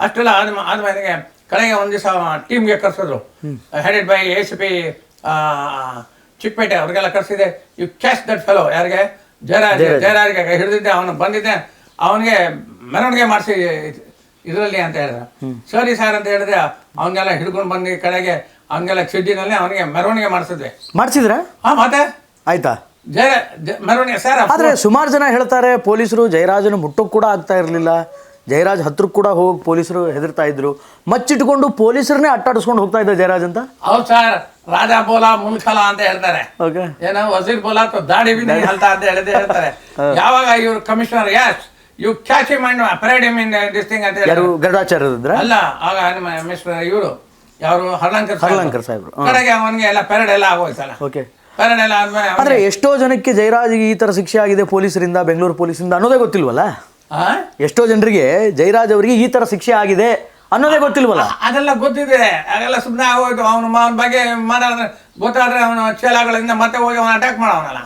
ಅಷ್ಟೆಲ್ಲ ಆದ್ಮೇಲೆ ಕಡೆಗೆ ಒಂದು ದಿವಸ ಟೀಮ್ಗೆ ಕರ್ಸಿದ್ರು, ಹೆಡೆಡ್ ಬೈ ACP ಚಿಕ್ಕಪೇಟೆ ಅವ್ರಿಗೆಲ್ಲ ಕರ್ಸಿದೆ. ಯು ಕ್ಯಾಚ್ ದಟ್ ಫೆಲೋ, ಯಾರಿಗೆ ಜಯರಾಜ್ಗೆ ಹಿಡಿದಿದ್ದೆ, ಅವನು ಬಂದಿದ್ದೆ, ಅವನಿಗೆ ಮೆರವಣಿಗೆ ಮಾಡಿಸಿ ಇದರಲ್ಲಿ ಅಂತ ಹೇಳಿದ್ರು. ಸರಿ ಸರ್ ಅಂತ ಹೇಳಿದ್ರೆ ಅವನ್ನೆಲ್ಲ ಹಿಡ್ಕೊಂಡು ಬಂದು ಕಡೆಗೆ ಅವನಿಗೆಲ್ಲ ಚಿಡ್ಡಿನಲ್ಲಿ ಅವನಿಗೆ ಮೆರವಣಿಗೆ ಮಾಡಿಸಿದ್ರ? ಹಾಂ, ಮತ್ತೆ ಆಯ್ತಾ ಮೆರವಣಿಗೆ ಸರ್. ಆದರೆ ಸುಮಾರು ಜನ ಹೇಳ್ತಾರೆ ಪೊಲೀಸರು ಜಯರಾಜನ ಮುಟ್ಟೋಕೆ ಕೂಡ ಆಗ್ತಾ ಇರಲಿಲ್ಲ, ಜಯರಾಜ್ ಹತ್ರಕ್ಕೆ ಕೂಡ ಹೋಗಿ ಪೊಲೀಸರು ಹೆದರ್ತಾ ಇದ್ರು, ಮಚ್ಚಿಟ್ಕೊಂಡು ಪೊಲೀಸರನ್ನೇ ಅಟ್ಟಾಡಿಸ್ಕೊಂಡು ಹೋಗ್ತಾ ಇದ್ದ ಜಯರಾಜ್ ಅಂತ. ಹೌದು ಸರ್, ರಾಜಾ ಬೋಲಾ ಮುನ್ಖಲ ಅಂತ ಹೇಳ್ತಾರೆ. ಓಕೆ, ಏನೋ ವಜೀರ್ ಬೋಲಾ ದಾಡಿ ಬಿಡಿ ಅಂತ ಹೇಳ್ತಾರೆ. ಯಾವಾಗ ಇವ್ರು commissioner as you catch him and parade him in this thing ಅಂತ ಯಾರು ಗರುಡಾಚಾರ್ಯ ಅಲ್ಲ, ಆಗ ಮಿಸ್ಟರ್ ಇವರು ಯಾರು ಹರ್ಲಂಕರ್ ಸಾಹೇಬ್ರು ಕಡೆಗೆ ಅವನಿಗೆ ಎಲ್ಲ ಪೆರೇಡ್ ಎಲ್ಲ ಆಗೋಯ್ತಲ್ಲ. ಓಕೆ, ಪೆರೇಡ್ ಎಲ್ಲ ಆದ್ಮೇಲೆ ಆದರೆ ಎಷ್ಟೋ ಜನಕ್ಕೆ ಜಯರಾಜ್ಗೆ ಈ ಥರ ಶಿಕ್ಷೆ ಆಗಿದೆ ಪೊಲೀಸರಿಂದ, ಬೆಂಗಳೂರು ಪೊಲೀಸರಿಂದ ಅನ್ನೋದೇ ಗೊತ್ತಿಲ್ವಲ್ಲ. ಎಷ್ಟೋ ಜನರಿಗೆ ಜಯರಾಜ್ ಅವರಿಗೆ ಈ ಥರ ಶಿಕ್ಷೆ ಆಗಿದೆ ಅನ್ನೋದೇ ಗೊತ್ತಿಲ್ವಲ್ಲ. ಅದೆಲ್ಲ ಗೊತ್ತಿದೆ, ಅದೆಲ್ಲ ಸುಮ್ಮನೆ ಆಗೋಯ್ತು. ಅವನ ಬಗ್ಗೆ ಮಾತಾಡಿದ್ರೆ ಗೊತ್ತಾದ್ರೆ ಅವನು ಚೇಲಾಗಳಿಂದ ಮತ್ತೆ ಹೋಗಿ ಅವನ ಅಟ್ಯಾಕ್ ಮಾಡೋವನಲ್ಲ.